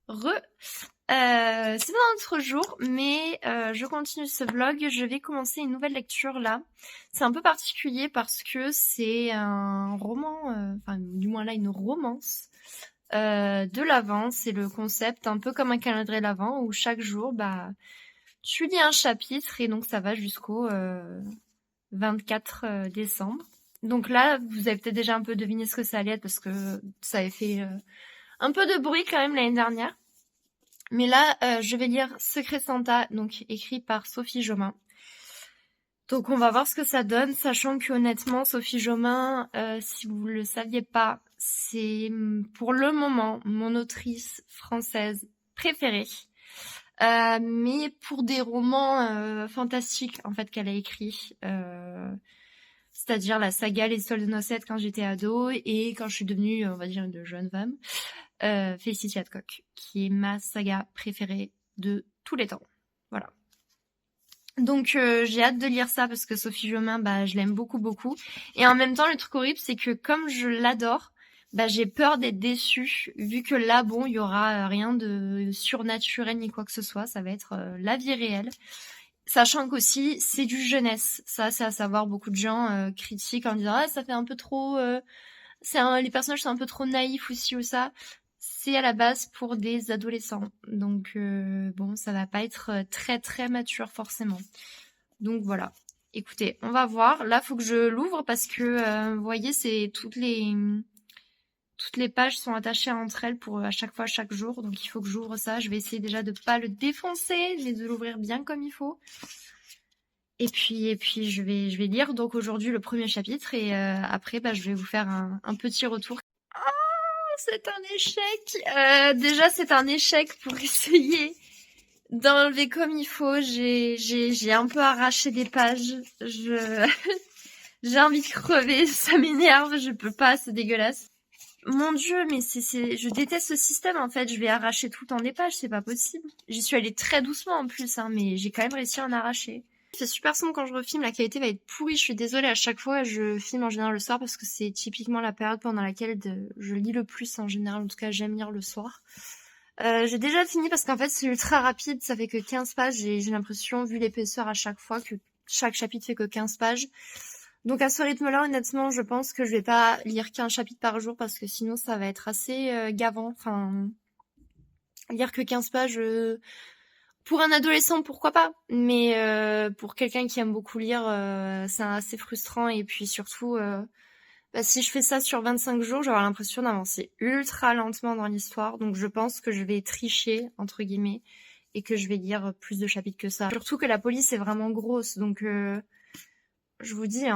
Re. C'est pas un autre jour, mais je continue ce vlog. Je vais commencer une nouvelle lecture là. C'est un peu particulier parce que c'est un roman, enfin du moins là une romance de l'Avent. C'est le concept un peu comme un calendrier l'Avent où chaque jour, tu lis un chapitre et donc ça va jusqu'au 24 décembre. Donc là, vous avez peut-être déjà un peu deviné ce que ça allait être parce que ça avait fait un peu de bruit quand même l'année dernière. Mais là, je vais lire Secret Santa, donc écrit par Sophie Jomain. Donc on va voir ce que ça donne, sachant que honnêtement, Sophie Jomain, si vous le saviez pas, c'est pour le moment mon autrice française préférée. Mais pour des romans fantastiques en fait qu'elle a écrits, c'est-à-dire la saga Les Histoires de Nocette quand j'étais ado et quand je suis devenue, on va dire, une jeune femme. Felicity Hadcock, qui est ma saga préférée de tous les temps. Voilà. Donc j'ai hâte de lire ça parce que Sophie Jomain, je l'aime beaucoup beaucoup. Et en même temps, le truc horrible, c'est que comme je l'adore, j'ai peur d'être déçue, vu que là, bon, il y aura rien de surnaturel ni quoi que ce soit. Ça va être la vie réelle. Sachant qu'aussi, c'est du jeunesse. Ça, c'est à savoir, beaucoup de gens critiquent en disant « Ah, ça fait un peu trop... les personnages sont un peu trop naïfs aussi ou ça ». C'est à la base pour des adolescents. Donc, bon, ça va pas être très très mature forcément. Donc voilà. Écoutez, on va voir. Là, faut que je l'ouvre parce que, vous voyez, c'est toutes les pages sont attachées entre elles pour à chaque fois, chaque jour. Donc il faut que j'ouvre ça. Je vais essayer déjà de pas le défoncer, mais de l'ouvrir bien comme il faut. Et puis je vais lire donc aujourd'hui le premier chapitre et après, je vais vous faire un petit retour. C'est un échec. Déjà, c'est un échec pour essayer d'enlever comme il faut. J'ai un peu arraché des pages. J'ai envie de crever. Ça m'énerve. Je peux pas. C'est dégueulasse. Mon Dieu, mais je déteste ce système en fait. Je vais arracher tout le temps des pages. C'est pas possible. J'y suis allée très doucement en plus, hein, mais j'ai quand même réussi à en arracher. C'est super sombre quand je refilme, la qualité va être pourrie, je suis désolée, à chaque fois je filme en général le soir parce que c'est typiquement la période pendant laquelle je lis le plus en général, en tout cas j'aime lire le soir. J'ai déjà fini parce qu'en fait c'est ultra rapide, ça fait que 15 pages et j'ai l'impression, vu l'épaisseur à chaque fois, que chaque chapitre fait que 15 pages. Donc à ce rythme-là, honnêtement, je pense que je vais pas lire qu'un chapitre par jour parce que sinon ça va être assez gavant, enfin... Lire que 15 pages... Pour un adolescent, pourquoi pas, mais pour quelqu'un qui aime beaucoup lire, c'est assez frustrant. Et puis surtout, si je fais ça sur 25 jours, j'aurai l'impression d'avancer ultra lentement dans l'histoire. Donc je pense que je vais tricher, entre guillemets, et que je vais lire plus de chapitres que ça. Surtout que la police est vraiment grosse, donc je vous dis,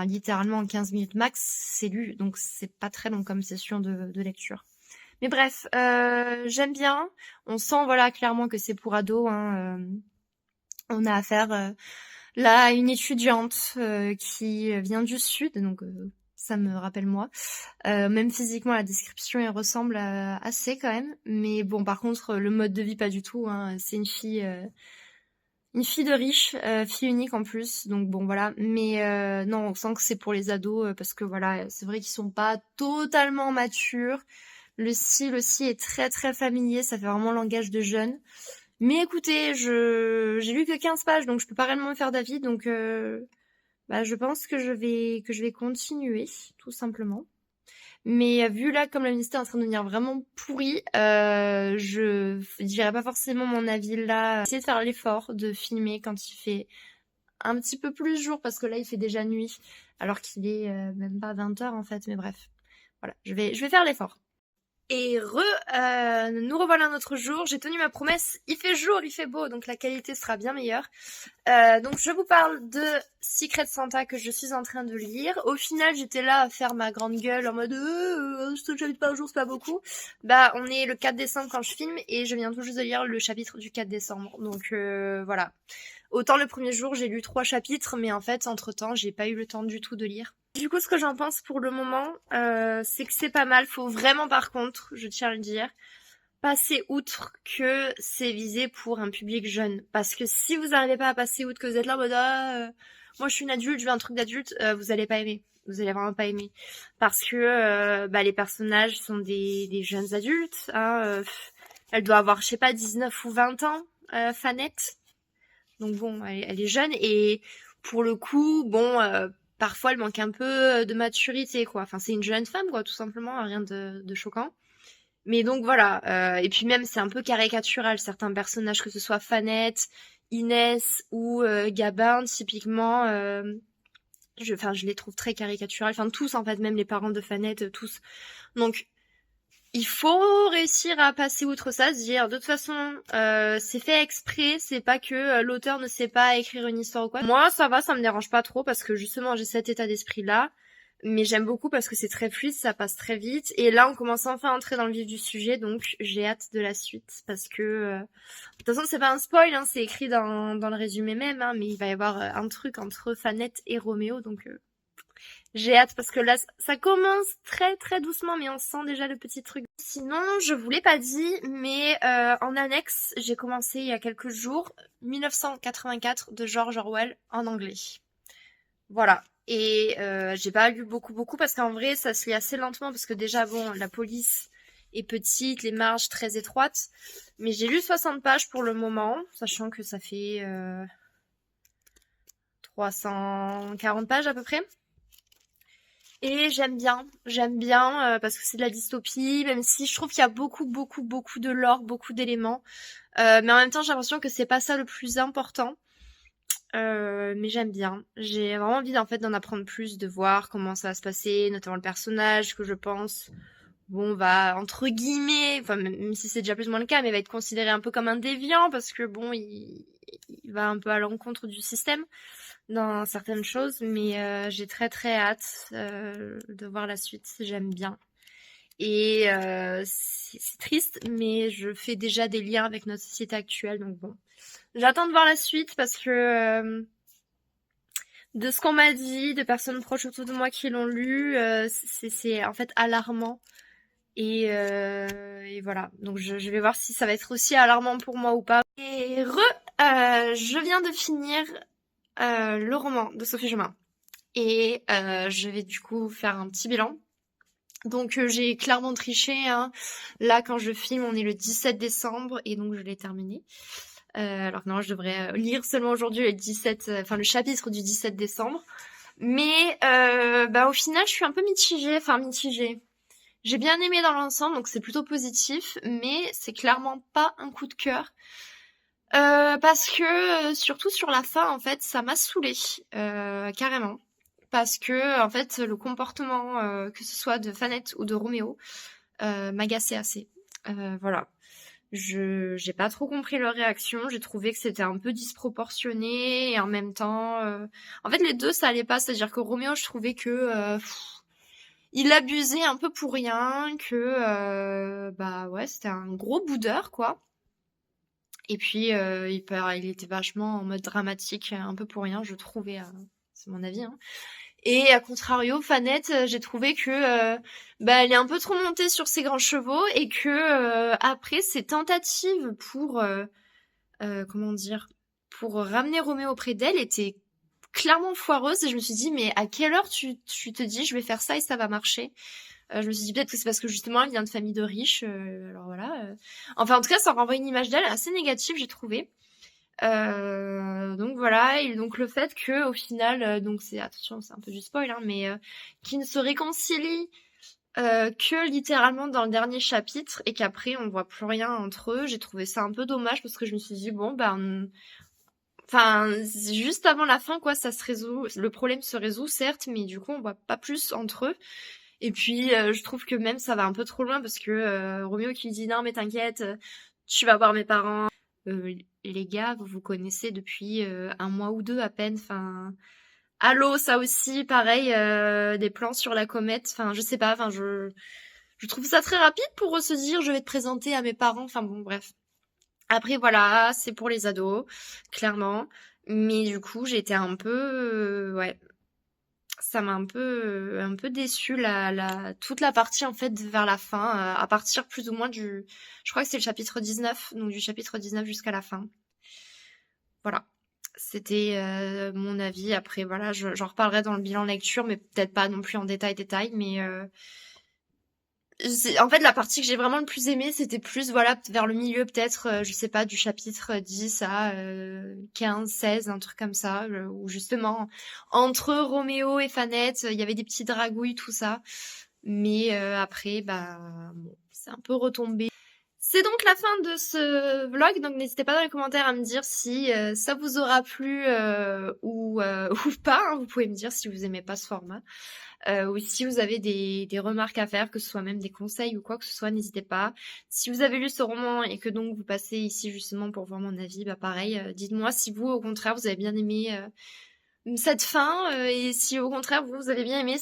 littéralement en 15 minutes max, c'est lu. Donc c'est pas très long comme session de lecture. Mais bref, j'aime bien. On sent voilà clairement que c'est pour ados. On a affaire là à une étudiante qui vient du sud, donc ça me rappelle moi. Même physiquement, la description elle ressemble assez quand même. Mais bon, par contre, le mode de vie pas du tout. C'est une fille de riche, fille unique en plus. Donc bon voilà. Mais non, on sent que c'est pour les ados parce que voilà, c'est vrai qu'ils sont pas totalement matures. Le style aussi est très très familier, ça fait vraiment langage de jeune. Mais écoutez, j'ai lu que 15 pages, donc je peux pas réellement me faire d'avis, donc je pense que je vais continuer, tout simplement. Mais vu là, comme la ministère est en train de devenir vraiment pourri, je dirais pas forcément mon avis là. Essayer de faire l'effort de filmer quand il fait un petit peu plus jour, parce que là il fait déjà nuit, alors qu'il est même pas 20h en fait, mais bref. Voilà, je vais faire l'effort. Et nous revoilà un autre jour. J'ai tenu ma promesse. Il fait jour, il fait beau, donc la qualité sera bien meilleure. Donc je vous parle de Secret Santa que je suis en train de lire. Au final, j'étais là à faire ma grande gueule en mode ce chapitre par jour, c'est pas beaucoup. On est le 4 décembre quand je filme et je viens tout juste de lire le chapitre du 4 décembre. Donc voilà. Autant le premier jour, j'ai lu 3 chapitres, mais en fait, entre-temps, j'ai pas eu le temps du tout de lire. Du coup, ce que j'en pense pour le moment, c'est que c'est pas mal. Faut vraiment, par contre, je tiens à le dire, passer outre que c'est visé pour un public jeune. Parce que si vous n'arrivez pas à passer outre, que vous êtes là en mode moi je suis une adulte, je veux un truc d'adulte, vous allez pas aimer. Vous allez vraiment pas aimer. Parce que les personnages sont des jeunes adultes. Elle doit avoir, je sais pas, 19 ou 20 ans, Fanette. Donc bon, elle est jeune et pour le coup, bon, parfois elle manque un peu de maturité, quoi. Enfin, c'est une jeune femme, quoi, tout simplement, rien de choquant. Mais donc voilà, et puis même c'est un peu caricatural, certains personnages, que ce soit Fanette, Inès ou Gabin, typiquement, je les trouve très caricaturales. Enfin, tous, en fait, même les parents de Fanette, tous. Donc, il faut réussir à passer outre ça, se dire de toute façon c'est fait exprès, c'est pas que l'auteur ne sait pas écrire une histoire ou quoi. Moi ça va, ça me dérange pas trop parce que justement j'ai cet état d'esprit là, mais j'aime beaucoup parce que c'est très fluide, ça passe très vite et là on commence enfin à entrer dans le vif du sujet, donc j'ai hâte de la suite parce que de toute façon c'est pas un spoil, hein, c'est écrit dans le résumé même, hein, mais il va y avoir un truc entre Fanette et Roméo, donc j'ai hâte parce que là, ça commence très très doucement, mais on sent déjà le petit truc. Sinon, je vous l'ai pas dit, mais en annexe, j'ai commencé il y a quelques jours 1984 de George Orwell en anglais. Voilà. Et j'ai pas lu beaucoup parce qu'en vrai, ça se lit assez lentement parce que déjà, bon, la police est petite, les marges très étroites. Mais j'ai lu 60 pages pour le moment, sachant que ça fait 340 pages à peu près. Et j'aime bien parce que c'est de la dystopie, même si je trouve qu'il y a beaucoup de lore, beaucoup d'éléments. Mais en même temps, j'ai l'impression que c'est pas ça le plus important. Mais j'aime bien. J'ai vraiment envie en fait d'en apprendre plus, de voir comment ça va se passer, notamment le personnage que je pense, bon, va entre guillemets, enfin même si c'est déjà plus ou moins le cas, mais va être considéré un peu comme un déviant parce que bon, il va un peu à l'encontre du système dans certaines choses, mais j'ai très hâte de voir la suite. J'aime bien. Et c'est triste, mais je fais déjà des liens avec notre société actuelle, donc bon. J'attends de voir la suite parce que de ce qu'on m'a dit, de personnes proches autour de moi qui l'ont lu, c'est en fait alarmant. Et voilà. Donc je vais voir si ça va être aussi alarmant pour moi ou pas. Et je viens de finir le roman de Sophie Jumin. Et je vais du coup faire un petit bilan. Donc j'ai clairement triché, hein. Là, quand je filme, on est le 17 décembre et donc je l'ai terminé. Alors que non, je devrais lire seulement aujourd'hui le chapitre du 17 décembre. Mais au final, je suis un peu mitigée. J'ai bien aimé dans l'ensemble, donc c'est plutôt positif, mais c'est clairement pas un coup de cœur. Parce que surtout sur la fin, en fait, ça m'a saoulée, carrément. Parce que en fait, le comportement, que ce soit de Fanette ou de Roméo, m'agaçait assez. Voilà. J'ai pas trop compris leur réaction. J'ai trouvé que c'était un peu disproportionné et en même temps, en fait, les deux ça allait pas. C'est-à-dire que Roméo, je trouvais que il abusait un peu pour rien, que ouais, c'était un gros boudeur quoi. Et puis il était vachement en mode dramatique, un peu pour rien, je trouvais. C'est mon avis, hein. Et à contrario, Fanette, j'ai trouvé que elle est un peu trop montée sur ses grands chevaux et que après ses tentatives pour comment dire, pour ramener Roméo auprès d'elle étaient clairement foireuses et je me suis dit mais à quelle heure tu te dis je vais faire ça et ça va marcher. Je me suis dit peut-être que c'est parce que justement elle vient de famille de riches, alors voilà. Enfin en tout cas ça renvoie une image d'elle assez négative j'ai trouvé. Donc voilà, et donc le fait que au final, donc c'est attention, c'est un peu du spoil, hein, mais qu'ils ne se réconcilient que littéralement dans le dernier chapitre et qu'après on voit plus rien entre eux, j'ai trouvé ça un peu dommage parce que je me suis dit bon enfin juste avant la fin quoi, ça se résout, le problème se résout certes, mais du coup on voit pas plus entre eux. Et puis je trouve que même ça va un peu trop loin parce que Roméo qui dit non mais t'inquiète, tu vas voir mes parents. Les gars, vous vous connaissez depuis un mois ou deux à peine. Enfin, Halo, ça aussi, pareil, des plans sur la comète. Enfin, je sais pas. Enfin, je trouve ça très rapide pour se dire je vais te présenter à mes parents. Enfin bon, bref. Après voilà, c'est pour les ados, clairement. Mais du coup, j'ai été un peu, ouais, ça m'a un peu déçu toute la partie en fait vers la fin, à partir plus ou moins je crois que c'est le chapitre 19, donc du chapitre 19 jusqu'à la fin. Voilà. C'était mon avis. Après, voilà, j'en reparlerai dans le bilan lecture, mais peut-être pas non plus en détail, mais En fait, la partie que j'ai vraiment le plus aimée, c'était plus, voilà, vers le milieu, peut-être, je sais pas, du chapitre 10 à 15, 16, un truc comme ça, où justement, entre Roméo et Fanette, il y avait des petits dragouilles, tout ça. Mais après, bah, bon, c'est un peu retombé. C'est donc la fin de ce vlog, donc n'hésitez pas dans les commentaires à me dire si ça vous aura plu ou ou pas, hein. Vous pouvez me dire si vous aimez pas ce format. Ou si vous avez des remarques à faire, que ce soit même des conseils ou quoi que ce soit, n'hésitez pas. Si vous avez lu ce roman et que donc vous passez ici justement pour voir mon avis, bah pareil, dites-moi si vous, au contraire, vous avez bien aimé cette fin et si au contraire, vous avez bien aimé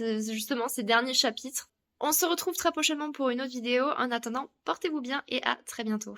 justement ces derniers chapitres. On se retrouve très prochainement pour une autre vidéo. En attendant, portez-vous bien et à très bientôt.